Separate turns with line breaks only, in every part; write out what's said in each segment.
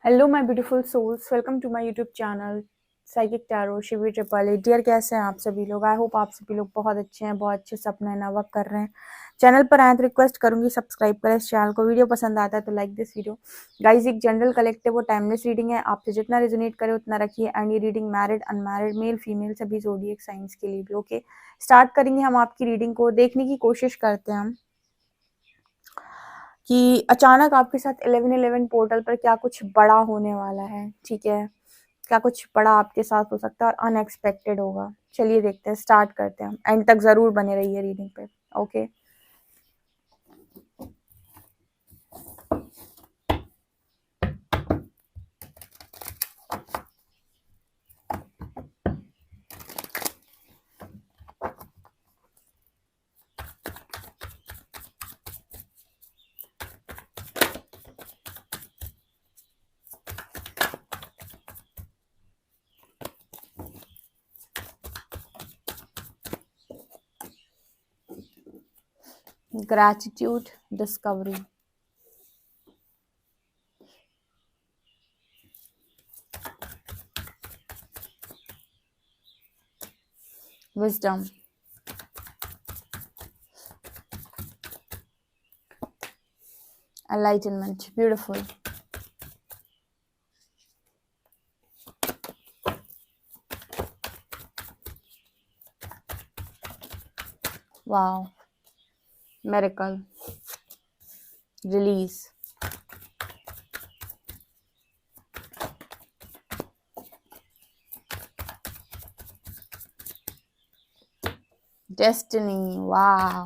Hello my beautiful souls, welcome to my YouTube channel psychic tarot Shivi triple eight. Dear, कैसे हैं आप सभी लोग? आई होप आप सभी लोग बहुत अच्छे हैं, बहुत अच्छे सपने नवक कर रहे हैं। चैनल पर आए तो रिक्वेस्ट करूंगी सब्सक्राइब करें इस चैनल को। वीडियो पसंद आता है तो लाइक दिस वीडियो। गाइज, एक जनरल कलेक्टिव वो टाइमलेस रीडिंग है, आपसे जितना रेजोनेट करे उतना रखिए। एंड ये reading married unmarried male female सभी ज़ोडिएक साइंस के लिए भी। ओके, स्टार्ट करेंगे हम आपकी रीडिंग को। देखने की कोशिश करते हैं हम कि अचानक आपके साथ 1111 पोर्टल पर क्या कुछ बड़ा होने वाला है। ठीक है, क्या कुछ बड़ा आपके साथ हो सकता है और अनएक्सपेक्टेड होगा। चलिए देखते हैं, स्टार्ट करते हैं। एंड तक जरूर बने रहिए रीडिंग पे। Okay, gratitude, discovery, wisdom, enlightenment. Beautiful. Wow, miracle, release, destiny, wow,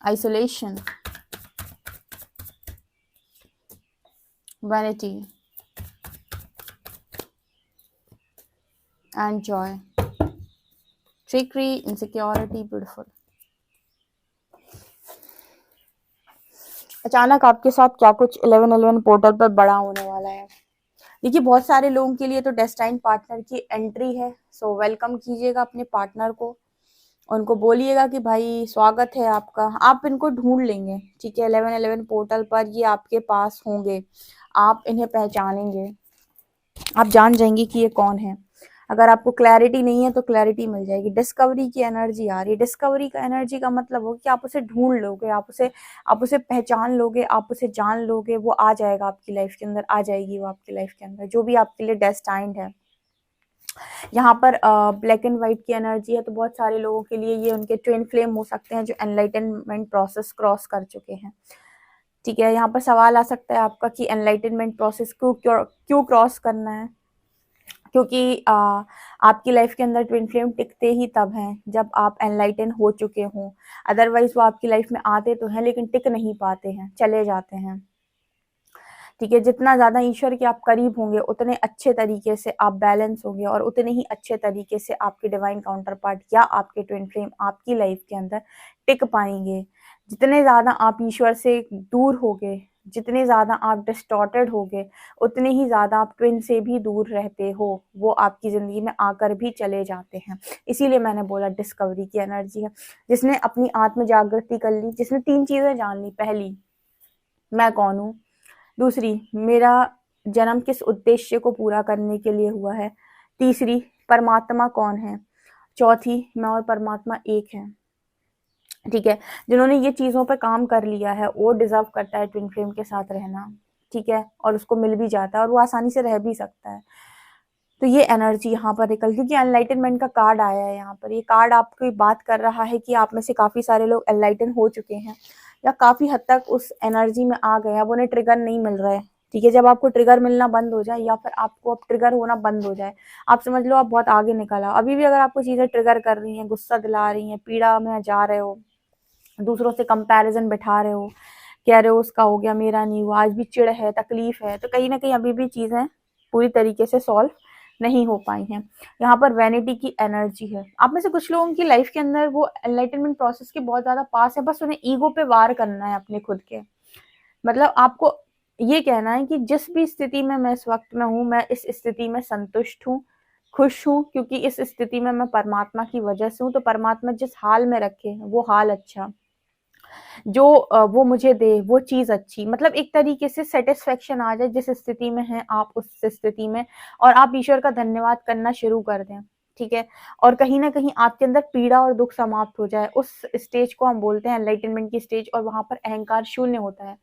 isolation, vanity and Joy, trickery, insecurity. Beautiful. अचानक आपके साथ क्या कुछ 1111 पोर्टल पर बड़ा होने वाला है। देखिए, बहुत सारे लोगों के लिए तो डेस्टाइन पार्टनर की एंट्री है। सो वेलकम कीजिएगा अपने पार्टनर को। उनको बोलिएगा कि भाई स्वागत है आपका, आप इनको ढूंढ लेंगे। ठीक है, 1111 पोर्टल पर ये आपके पास होंगे, आप इन्हें पहचानेंगे, आप जान जाएंगे कि ये कौन है। अगर आपको क्लैरिटी नहीं है तो क्लैरिटी मिल जाएगी। डिस्कवरी की एनर्जी आ रही है। डिस्कवरी का एनर्जी का मतलब हो कि आप उसे ढूंढ लोगे, आप उसे पहचान लोगे, आप उसे जान लोगे। वो आ जाएगा आपकी लाइफ के अंदर, आ जाएगी वो आपकी लाइफ के अंदर, जो भी आपके लिए डेस्टाइंड है। यहाँ पर ब्लैक एंड व्हाइट की एनर्जी है, तो बहुत सारे लोगों के लिए ये उनके ट्विन फ्लेम हो सकते हैं जो एनलाइटनमेंट प्रोसेस क्रॉस कर चुके हैं। ठीक है, यहाँ पर सवाल आ सकता है आपका कि एनलाइटनमेंट प्रोसेस क्यों क्रॉस करना है। क्योंकि आपकी लाइफ के अंदर ट्विन फ्लेम टिकते ही तब हैं जब आप एनलाइटन हो चुके हों। अदरवाइज वो आपकी लाइफ में आते तो हैं लेकिन टिक नहीं पाते हैं, चले जाते हैं। ठीक है, जितना ज्यादा ईश्वर के आप करीब होंगे उतने अच्छे तरीके से आप बैलेंस होंगे और उतने ही अच्छे तरीके से आपके डिवाइन काउंटर पार्ट या आपके ट्विन फ्लेम आपकी लाइफ के अंदर टिक पाएंगे। जितने ज्यादा आप ईश्वर से दूर होगे, जितने ज्यादा आप डिस्टॉर्टेड होगे, उतने ही ज्यादा आप ट्विन से भी दूर रहते हो। वो आपकी जिंदगी में आकर भी चले जाते हैं। इसीलिए मैंने बोला डिस्कवरी की एनर्जी है। जिसने अपनी आत्म जागृति कर ली, जिसने 3 चीजें जान ली। पहली, मैं कौन हूँ। दूसरी, मेरा जन्म किस उद्देश्य को पूरा करने के लिए हुआ है। तीसरी, परमात्मा कौन है। चौथी, मैं और परमात्मा एक है। ठीक है, जिन्होंने ये चीजों पे काम कर लिया है वो डिजर्व करता है ट्विन फ्लेम के साथ रहना। ठीक है, और उसको मिल भी जाता है और वो आसानी से रह भी सकता है। तो ये एनर्जी यहाँ पर निकल, क्योंकि एनलाइटनमेंट का कार्ड आया है यहाँ पर। ये कार्ड आपको बात कर रहा है कि आप में से काफी सारे लोग एनलाइटन हो चुके हैं या काफी हद तक उस एनर्जी में आ गए हैं। अब उन्हें ट्रिगर नहीं मिल रहा है। ठीक है, जब आपको ट्रिगर मिलना बंद हो जाए या फिर आपको अब ट्रिगर होना बंद हो जाए, आप समझ लो आप बहुत आगे निकल आओ। अभी भी अगर आपको चीजें ट्रिगर कर रही हैं, गुस्सा दिला रही हैं, पीड़ा में जा रहे हो, दूसरों से कंपैरिजन बैठा रहे हो, कह रहे हो उसका हो गया मेरा नहीं हुआ, आज भी चिढ़ है, तकलीफ है, तो कहीं ना कहीं अभी भी चीजें पूरी तरीके से सॉल्व नहीं हो पाई हैं। यहाँ पर वैनिटी की एनर्जी है। आप में से कुछ लोगों की लाइफ के अंदर वो एनलाइटनमेंट प्रोसेस के बहुत ज्यादा पास है, बस उन्हें ईगो पे वार करना है अपने खुद के। मतलब आपको ये कहना है कि जिस भी स्थिति में मैं इस वक्त में हूँ, मैं इस स्थिति में संतुष्ट हूँ, खुश हूँ, क्योंकि इस स्थिति में मैं परमात्मा की वजह से हूँ। तो परमात्मा जिस हाल में रखे वो हाल अच्छा। जो वो मुझे दे वो चीज़ अच्छी, मतलब एक तरीके से सैटिस्फैक्शन आ जाए जिस स्थिति में हैं आप उस स्थिति में, और आप ईश्वर का धन्यवाद करना शुरू कर दें, ठीक है? और कहीं न कहीं आपके अंदर पीड़ा और दुःख समाप्त हो जाए, उस स्टेज को हम बोलते हैं एनलाइटनमेंट की स्टेज, और वहाँ पर अहंकार शून्य होता है।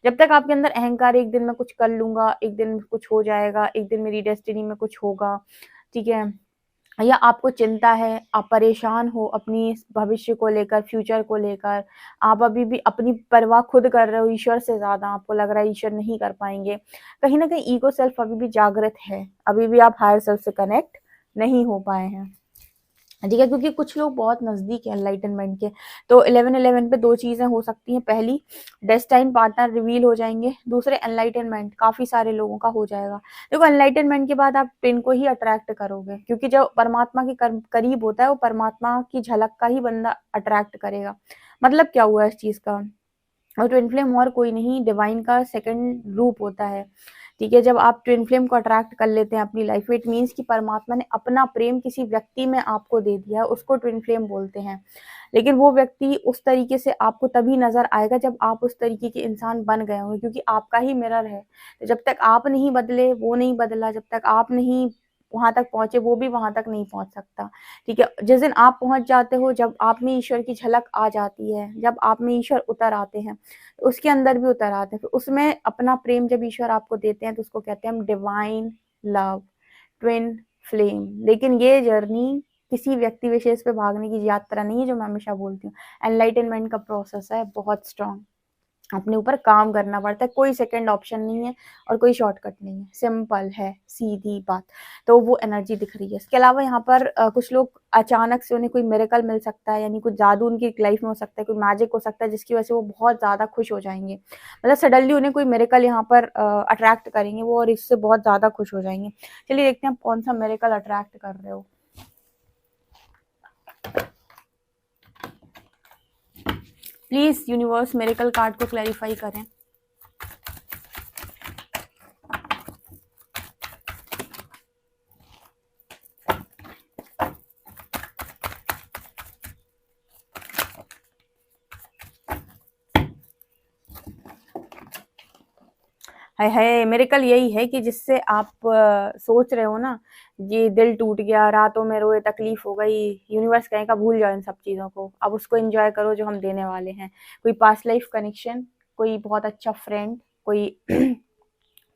जब तक आपके अंदर अहंकार, एक दिन मैं कुछ कर लूँगा, एक दिन कुछ हो जाएगा, एक दिन मेरी डेस्टिनी में कुछ होगा, ठीक है? या आपको चिंता है, आप परेशान हो अपनी भविष्य को लेकर, फ्यूचर को लेकर, आप अभी भी अपनी परवाह खुद कर रहे हो ईश्वर से ज़्यादा, आपको लग रहा है ईश्वर नहीं कर पाएँगे। कहीं न कहीं ईगो सेल्फ अभी भी जागृत है, अभी भी आप हायर सेल्फ से कनेक्ट नहीं हो पाए हैं। ठीक है, क्योंकि कुछ लोग बहुत नज़दीक हैं एनलाइटनमेंट के। तो 11-11 पे 2 चीज़ें हो सकती हैं, पहली डेस्टाइन पार्टनर रिवील हो जाएँगे, दूसरे एनलाइटनमेंट काफ़ी सारे लोगों का हो जाएगा। देखो एनलाइटनमेंट के बाद आप ट्विन को ही अट्रैक्ट करोगे, क्योंकि जो परमात्मा के करीब होता है वो परमात्मा की झलक का ही बंदा अट्रैक्ट करेगा। मतलब क्या हुआ इस चीज़ का? और ट्विन फ्लेम और कोई नहीं, डिवाइन का सेकंड रूप होता है, ठीक है? जब आप ट्विन फ्लेम को अट्रैक्ट कर लेते हैं अपनी लाइफ में, इट मीन्स कि परमात्मा ने अपना प्रेम किसी व्यक्ति में आपको दे दिया है, उसको ट्विन फ्लेम बोलते हैं। लेकिन वो व्यक्ति उस तरीके से आपको तभी नज़र आएगा जब आप उस तरीके के इंसान बन गए होंगे, क्योंकि आपका ही मिरर है। तो जब तक आप नहीं बदले, वो नहीं बदला, जब तक आप नहीं वहाँ तक पहुँचे, वो भी वहाँ तक नहीं पहुँच सकता, ठीक है? जिस दिन आप पहुँच जाते हो, जब आप में ईश्वर की झलक आ जाती है, जब आप में ईश्वर उतर आते हैं, उसके अंदर भी उतर आते हैं, फिर उसमें अपना प्रेम जब ईश्वर आपको देते हैं तो उसको कहते हैं हम डिवाइन लव, ट्विन फ्लेम। लेकिन ये जर्नी किसी व्यक्ति विशेष पे भागने की यात्रा नहीं है, जो मैं हमेशा बोलती हूँ। एनलाइटनमेंट का प्रोसेस है बहुत स्ट्रॉन्ग, अपने ऊपर काम करना पड़ता है, कोई सेकंड ऑप्शन नहीं है और कोई शॉर्टकट नहीं है, सिंपल है, सीधी बात। तो वो एनर्जी दिख रही है। इसके अलावा यहाँ पर कुछ लोग अचानक से उन्हें कोई मिरेकल मिल सकता है, यानी कुछ जादू उनकी लाइफ में हो सकता है, कोई मैजिक हो सकता है, जिसकी वजह से वो बहुत ज़्यादा खुश हो जाएंगे। मतलब सडनली उन्हें कोई मिरेकल यहाँ पर अट्रैक्ट करेंगे वो, और इससे बहुत ज़्यादा खुश हो जाएंगे। चलिए देखते हैं आप कौन सा मिरेकल अट्रैक्ट कर रहे हो। प्लीज यूनिवर्स मिरेकल कार्ड को क्लैरिफाई करें। हाय हाय, मिरेकल यही है कि जिससे आप सोच रहे हो ना, ये दिल टूट गया, रातों में रोए, तकलीफ हो गई, यूनिवर्स कहेगा भूल जाओ इन सब चीज़ों को, अब उसको एंजॉय करो जो हम देने वाले हैं। कोई पास्ट लाइफ कनेक्शन, कोई बहुत अच्छा फ्रेंड, कोई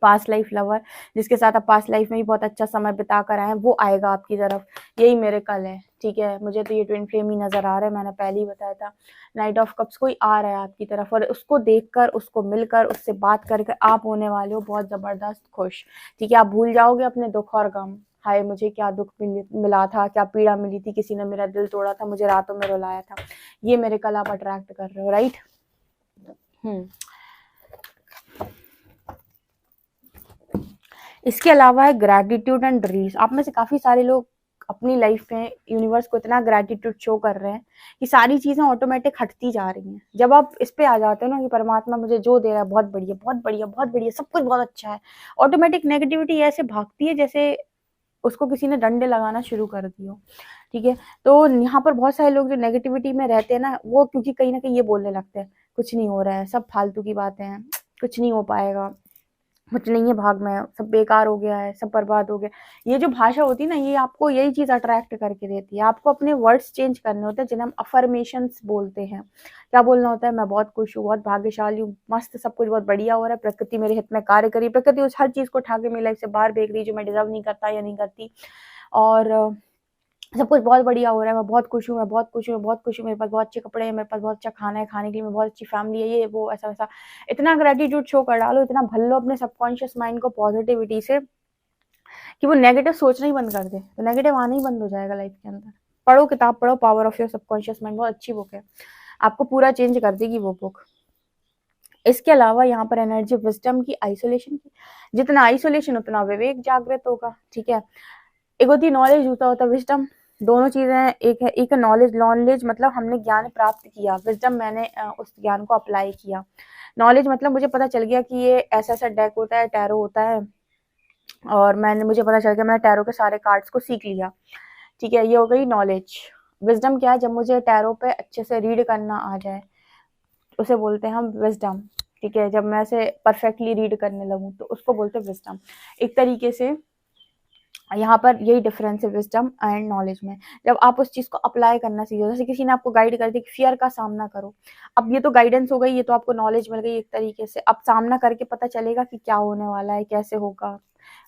पास्ट लाइफ लवर जिसके साथ आप पास्ट लाइफ में भी बहुत अच्छा समय बिता कर आए हैं, वो आएगा आपकी तरफ। यही मिरेकल है, ठीक है? मुझे तो ये ट्विन फ्लेम ही नजर आ रहा है, मैंने पहले ही बताया था। नाइट ऑफ कप्स कोई आ रहा है आपकी तरफ, और उसको देखकर, उसको मिलकर, उससे बात करके आप होने वाले हो बहुत जबरदस्त खुश, ठीक है? आप भूल जाओगे अपने दुख और गम। हाय मुझे क्या दुख मिला था, क्या पीड़ा मिली थी, किसी ने मेरा दिल तोड़ा था, मुझे रातों में रुलाया था। ये मिरेकल आप अट्रैक्ट कर रहे हो, राइट? इसके अलावा है ग्रैटिट्यूड एंड रिलीज। आप में से काफी सारे लोग अपनी लाइफ में यूनिवर्स को इतना ग्रैटिट्यूड शो कर रहे हैं कि सारी चीजें ऑटोमेटिक हटती जा रही हैं। जब आप इस पे आ जाते हो ना कि परमात्मा मुझे जो दे रहा है बहुत बढ़िया, बहुत बढ़िया, बहुत बढ़िया, सब कुछ बहुत अच्छा है, ऑटोमेटिक नेगेटिविटी ऐसे भागती है जैसे उसको किसी ने डंडे लगाना शुरू कर दियो, ठीक है? तो यहाँ पर बहुत सारे लोग जो नेगेटिविटी में रहते हैं ना, वो क्योंकि कहीं ना कहीं ये बोलने लगते हैं कुछ नहीं हो रहा है, सब फालतू की बातें हैं, कुछ नहीं हो पाएगा, कुछ नहीं है, भाग में सब बेकार हो गया है, सब बर्बाद हो गया। ये जो भाषा होती है ना, ये आपको यही चीज अट्रैक्ट करके देती है। आपको अपने वर्ड्स चेंज करने होते हैं, जिन्हें हम अफर्मेशंस बोलते हैं। क्या बोलना होता है? मैं बहुत खुश हूँ, बहुत भाग्यशाली हूँ, मस्त, सब कुछ बहुत बढ़िया हो रहा है, प्रकृति मेरे हित में कार्य करी, प्रकृति उस हर चीज को उठा के मेरी लाइफ से बाहर फेंक रही है जो मैं डिजर्व नहीं करता या नहीं करती, और सब कुछ बहुत बढ़िया हो रहा है, मैं बहुत खुश हूँ, मैं बहुत खुश हूँ, मैं बहुत खुश हूँ, मेरे पास बहुत अच्छे कपड़े हैं, मेरे पास बहुत अच्छा खाना है, खाने के लिए मैं बहुत अच्छी फैमिली है, ये वो ऐसा वैसा। इतना ग्रेटिट्यूड शो कर डालो, इतना भर लो अपने सबकॉन्शियस माइंड को पॉजिटिविटी से कि वो नेगेटिव सोचना ही बंद कर दे, तो नेगेटिव आना ही बंद हो जाएगा लाइफ के अंदर। पढ़ो किताब, पढ़ो power of your subconscious mind, बहुत अच्छी बुक है, आपको पूरा चेंज कर देगी वो बुक। इसके अलावा यहाँ पर एनर्जी विजडम की, आइसोलेशन की, जितना आइसोलेशन उतना विवेक जागृत होगा, ठीक है? एक होती है नॉलेज, दूसरा होता है विजडम। दोनों चीजें एक है, एक नॉलेज, नॉलेज मतलब हमने ज्ञान प्राप्त किया, विजडम मैंने उस ज्ञान को अप्लाई किया। नॉलेज मतलब मुझे पता चल गया कि ये ऐसा ऐसा डेक होता है, टैरो होता है, और मुझे पता चल गया, मैंने टैरो के सारे कार्ड्स को सीख लिया, ठीक है? ये हो गई नॉलेज। विजडम क्या है? जब मुझे टैरो पे अच्छे से रीड करना आ जाए, उसे बोलते हैं हम विजडम। ठीक है, जब मैं ऐसे परफेक्टली रीड करने लगूं तो उसको बोलते हैं विजडम। एक तरीके से यहाँ पर यही डिफरेंस है विजडम एंड नॉलेज में। जब आप उस चीज को अप्लाई करना सीखो, जैसे किसी ने आपको गाइड कर दिया कि फियर का सामना करो, अब ये तो गाइडेंस हो गई, ये तो आपको नॉलेज मिल गई एक तरीके से। अब सामना करके पता चलेगा कि क्या होने वाला है, कैसे होगा,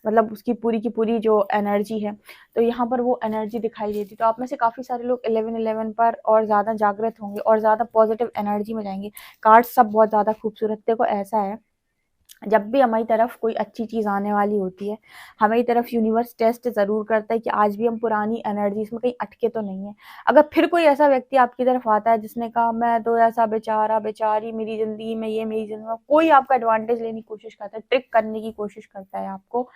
मतलब उसकी पूरी की पूरी जो एनर्जी है, तो यहाँ पर वो एनर्जी दिखाई देती। तो आप में से काफी सारे लोग 11-11 पर और ज्यादा जागृत होंगे और ज्यादा पॉजिटिव एनर्जी में जाएंगे। कार्ड सब बहुत ज्यादा खूबसूरत। देखो ऐसा है, जब भी हमारी तरफ कोई अच्छी चीज आने वाली होती है, हमारी तरफ यूनिवर्स टेस्ट जरूर करता है कि आज भी हम पुरानी एनर्जीज में कहीं अटके तो नहीं है। अगर फिर कोई ऐसा व्यक्ति आपकी तरफ आता है जिसने कहा मैं तो ऐसा बेचारा बेचारी, मेरी जिंदगी में ये, मेरी जिंदगी में कोई, आपका एडवांटेज लेने की कोशिश करता है, ट्रिक करने की कोशिश करता है आपको,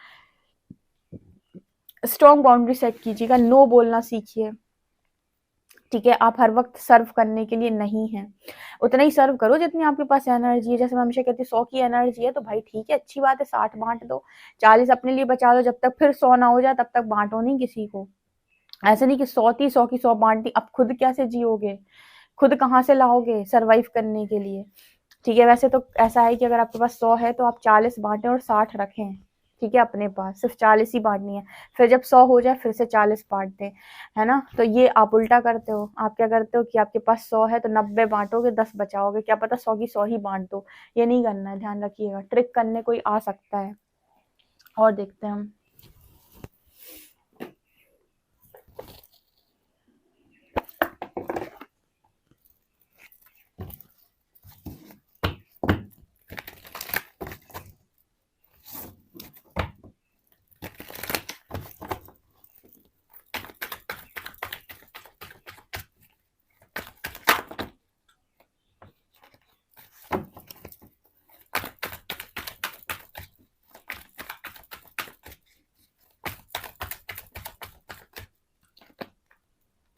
स्ट्रॉन्ग बाउंड्री सेट कीजिएगा, नो बोलना सीखिए। ठीक है, आप हर वक्त सर्व करने के लिए नहीं है, उतना ही सर्व करो जितनी आपके पास एनर्जी है। जैसे मैं हमेशा कहती हूँ 100 की एनर्जी है तो भाई ठीक है, अच्छी बात है, 60 बांट दो, 40 अपने लिए बचा दो, जब तक फिर 100 ना हो जाए तब तक बांटो नहीं किसी को। ऐसे नहीं कि 100 थी, 100 की 100 बांट दी, अब खुद कैसे जियोगे, खुद कहाँ से लाओगे सर्वाइव करने के लिए। ठीक है, वैसे तो ऐसा है कि अगर आपके पास 100 है तो आप 40 बांटें और 60 रखें। ठीक है, अपने पास सिर्फ 40 ही बांटनी है, फिर जब 100 हो जाए फिर से 40 बांट दें, है ना। तो ये आप उल्टा करते हो, आप क्या करते हो कि आपके पास 100 है तो 90 बांटोगे, 10 बचाओगे, क्या पता 100 की 100 ही बांट दो। ये नहीं करना है, ध्यान रखिएगा। ट्रिक करने कोई आ सकता है। और देखते हैं हम।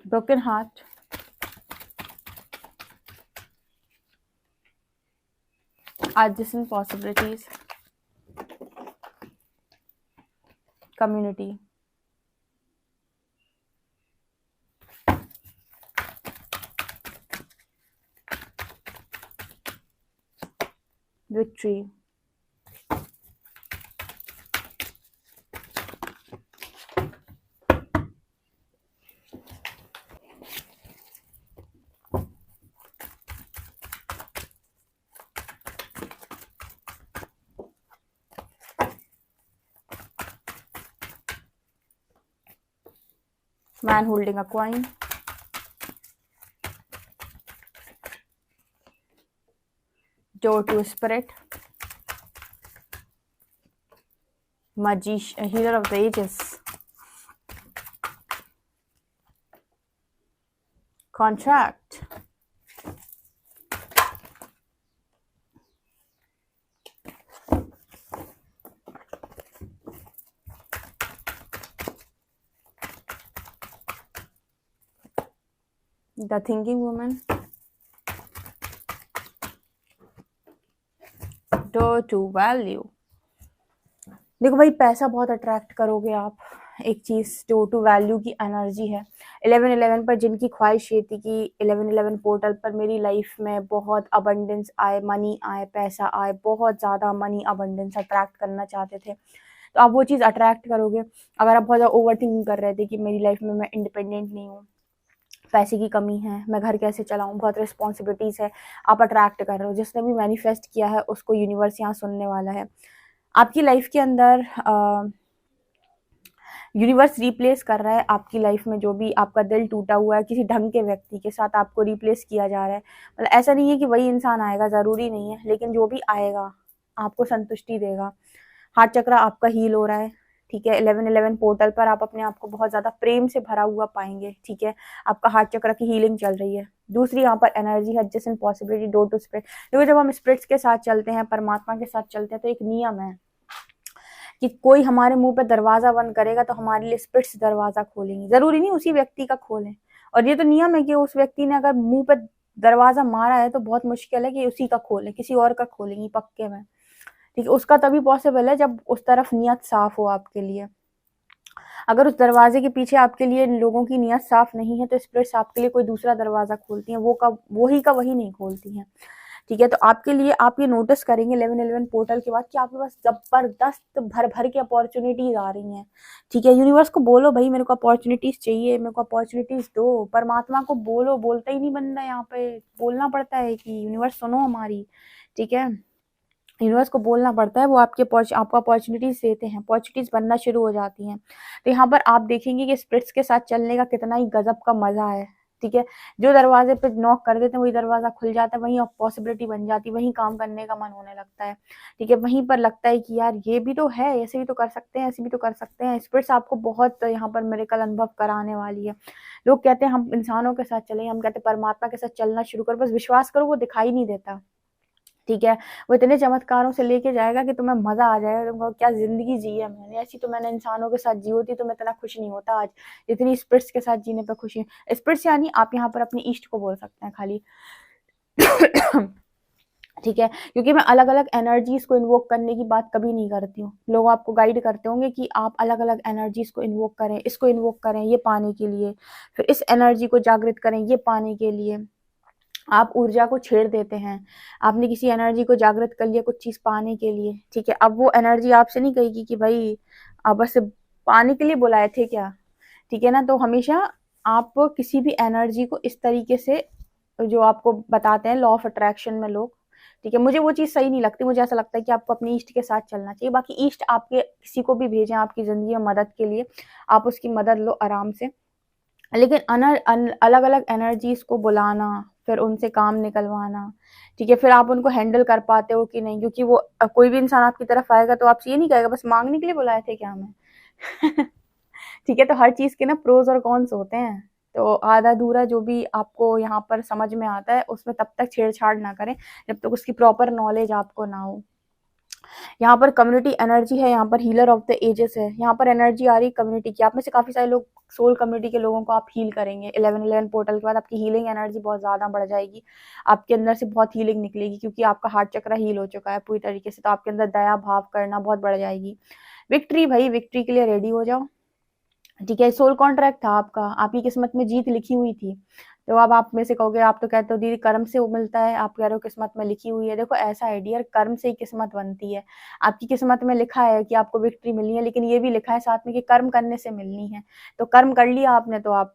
Broken heart, adjacent possibilities, community, victory, man holding a coin, door to spirit, magician, healer of the ages, contract, the thinking woman, door to value। देखो भाई, पैसा बहुत अट्रैक्ट करोगे आप। एक चीज जो टू वैल्यू की एनर्जी है। 11-11 पर जिनकी ख्वाहिश ये थी कि 11-11 पोर्टल पर मेरी लाइफ में बहुत अबंडेंस आए, मनी आए, पैसा आए, बहुत ज्यादा मनी अबंडेंस अट्रैक्ट करना चाहते थे, तो आप वो चीज अट्रैक्ट करोगे। अगर आप बहुत ज्यादा ओवर थिंकिंग कर रहे थे कि मेरी लाइफ में मैं इंडिपेंडेंट नहीं हूँ, पैसे की कमी है, मैं घर कैसे चलाऊं, बहुत रिस्पॉन्सिबिलिटीज है, आप अट्रैक्ट कर रहे हो। जिसने भी मैनिफेस्ट किया है उसको यूनिवर्स यहाँ सुनने वाला है। आपकी लाइफ के अंदर यूनिवर्स रिप्लेस कर रहा है आपकी लाइफ में जो भी आपका दिल टूटा हुआ है किसी ढंग के व्यक्ति के साथ, आपको रिप्लेस किया जा रहा है। मतलब ऐसा नहीं है कि वही इंसान आएगा, जरूरी नहीं है, लेकिन जो भी आएगा आपको संतुष्टि देगा। हार्ट चक्र आपका हील हो रहा है। ठीक है, 11-11 पोर्टल पर आप अपने आप को बहुत ज्यादा प्रेम से भरा हुआ पाएंगे। ठीक है, आपका हार्ट चक्र की हीलिंग चल रही है। दूसरी यहाँ पर एनर्जी है adjacent possibility, door to spirit. देखो जब हम स्पिरिट्स के साथ चलते हैं, परमात्मा के साथ चलते हैं, तो एक नियम है कि कोई हमारे मुंह पे दरवाजा बंद करेगा तो हमारे लिए स्पिरिट्स दरवाजा खोलेंगी। जरूरी नहीं उसी व्यक्ति का खोलें, और ये तो नियम है कि उस व्यक्ति ने अगर मुंह पे दरवाजा मारा है तो बहुत मुश्किल है कि उसी का खोले, किसी और का खोलेंगी पक्के में। ठीक है, उसका तभी पॉसिबल है जब उस तरफ नियत साफ हो आपके लिए। अगर उस दरवाजे के पीछे आपके लिए लोगों की नियत साफ नहीं है तो स्पिरिट्स आपके लिए कोई दूसरा दरवाजा खोलती हैं, वो का वही नहीं खोलती हैं। ठीक है। तो आपके लिए आप ये नोटिस करेंगे 11/11 पोर्टल के बाद कि आपके पास जबरदस्त भर भर के अपॉर्चुनिटीज आ रही हैं। ठीक है, यूनिवर्स को बोलो भाई मेरे को अपॉर्चुनिटीज चाहिए, मेरे को अपॉर्चुनिटीज दो। परमात्मा को बोलो, बोलता ही नहीं बंदा, यहाँ पे बोलना पड़ता है कि यूनिवर्स सुनो हमारी। ठीक है, यूनिवर्स को बोलना पड़ता है, वो आपको अपॉर्चुनिटीज देते हैं, अपॉर्चुनिटीज बनना शुरू हो जाती हैं। तो यहाँ पर आप देखेंगे कि स्पिरिट्स के साथ चलने का कितना ही गजब का मजा है। ठीक है, जो दरवाजे पे नॉक कर देते हैं वही दरवाजा खुल जाता है, वहीं पॉसिबिलिटी बन जाती है, वहीं काम करने का मन होने लगता है। ठीक है, वहीं पर लगता है कि यार ये भी तो है, ऐसे भी तो कर सकते हैं, ऐसे भी तो कर सकते हैं। स्पिरिट्स आपको बहुत यहाँ पर मिरेकल अनुभव कराने वाली है। लोग कहते हैं हम इंसानों के साथ चले, हम कहते हैं परमात्मा के साथ चलना शुरू करो, बस विश्वास करो वो दिखाई नहीं देता। ठीक है, वो इतने चमत्कारों से लेके जाएगा कि तुम्हें मजा आ जाएगा, तुम कहोगे क्या जिंदगी जी है मैंने, ऐसी तो मैंने इंसानों के साथ जी होती तो मैं इतना खुश नहीं होता आज, जितनी स्पिरिट्स के साथ जीने पे खुशी है। स्पिरिट्स यानी आप यहाँ पर अपनी ईस्ट को बोल सकते हैं खाली। ठीक है, क्योंकि मैं अलग अलग एनर्जीज को इन्वोक करने की बात कभी नहीं करती हूँ। लोग आपको गाइड करते होंगे कि आप अलग अलग एनर्जीज को इन्वोक करें, इसको इन्वोक करें ये पाने के लिए, फिर इस एनर्जी को जागृत करें ये पाने के लिए। आप ऊर्जा को छेड़ देते हैं, आपने किसी एनर्जी को जागृत कर लिया कुछ चीज पाने के लिए। ठीक है, अब वो एनर्जी आपसे नहीं कहेगी कि भाई आप बस पाने के लिए बुलाए थे क्या। ठीक है ना, तो हमेशा आप किसी भी एनर्जी को इस तरीके से, जो आपको बताते हैं लॉ ऑफ अट्रैक्शन में लोग, ठीक है, मुझे वो चीज सही नहीं लगती। मुझे ऐसा लगता है कि आपको अपनी ईस्ट के साथ चलना चाहिए। बाकी ईस्ट आपके किसी को भी भेजें आपकी जिंदगी में मदद के लिए, आप उसकी मदद लो आराम से, लेकिन अलग अलग एनर्जीज को बुलाना, फिर उनसे काम निकलवाना। ठीक है, फिर आप उनको हैंडल कर पाते हो कि नहीं, क्योंकि वो कोई भी इंसान आपकी तरफ आएगा तो आपसे ये नहीं कहेगा बस मांगने के लिए बुलाए थे क्या हमें। ठीक है, तो हर चीज के ना प्रोज और कॉन्स होते हैं। तो आधा अधूरा जो भी आपको यहाँ पर समझ में आता है उसमें तब तक छेड़छाड़ ना करें जब तक उसकी प्रॉपर नॉलेज आपको ना हो। यहाँ पर कम्युनिटी एनर्जी है, यहाँ पर हीलर ऑफ द एजेस है, यहाँ पर एनर्जी आ रही कम्युनिटी की। आप में से काफी सारे लोग सोल कम्युनिटी के लोगों को आप हील करेंगे 11/11 पोर्टल के बाद। आपकी हीलिंग एनर्जी बहुत ज्यादा बढ़ जाएगी, आपके अंदर से बहुत हीलिंग निकलेगी, क्योंकि आपका हार्ट चक्र हील हो चुका है पूरी तरीके से। तो आपके अंदर दया भाव करना बहुत बढ़ जाएगी। विक्ट्री भाई, विक्ट्री के लिए रेडी हो जाओ। ठीक है, सोल कॉन्ट्रैक्ट था आपका, आपकी किस्मत में जीत लिखी हुई थी। तो अब आप में से कहोगे, आप तो कहते हो दीदी कर्म से वो मिलता है, आप कह रहे हो किस्मत में लिखी हुई है। देखो ऐसा है डियर, कर्म से ही किस्मत बनती है। आपकी किस्मत में लिखा है कि आपको विक्ट्री मिलनी है, लेकिन ये भी लिखा है साथ में कि कर्म करने से मिलनी है। तो कर्म कर लिया आपने तो आप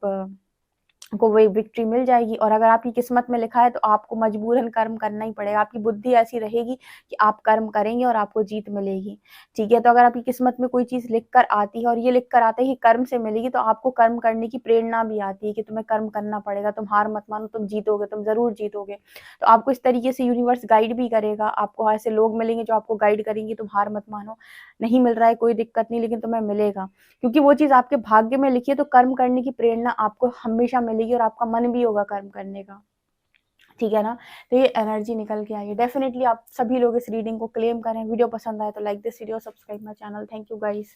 को वही विक्ट्री मिल जाएगी। और अगर आपकी किस्मत में लिखा है तो आपको मजबूरन कर्म करना ही पड़ेगा। आपकी बुद्धि ऐसी रहेगी कि आप कर्म करेंगे और आपको जीत मिलेगी। ठीक है, तो अगर आपकी किस्मत में कोई चीज लिख कर आती है और ये लिख कर आता है कि कर्म से मिलेगी, तो आपको कर्म करने की प्रेरणा भी आती है कि तुम्हें कर्म करना पड़ेगा, तुम हार मत मानो, तुम जीतोगे, तुम जरूर जीतोगे। तो आपको इस तरीके से यूनिवर्स गाइड भी करेगा। आपको ऐसे लोग मिलेंगे जो आपको गाइड करेंगे, तुम हार मत मानो, नहीं मिल रहा है कोई दिक्कत नहीं, लेकिन तुम्हें मिलेगा, क्योंकि वो चीज आपके भाग्य में लिखी है। तो कर्म करने की प्रेरणा आपको हमेशा मिलेगी और आपका मन भी होगा कर्म करने का। ठीक है ना, तो ये एनर्जी निकल के आई है। डेफिनेटली आप सभी लोग इस रीडिंग को क्लेम करें। वीडियो पसंद आए तो like this video, subscribe my channel. Thank you guys.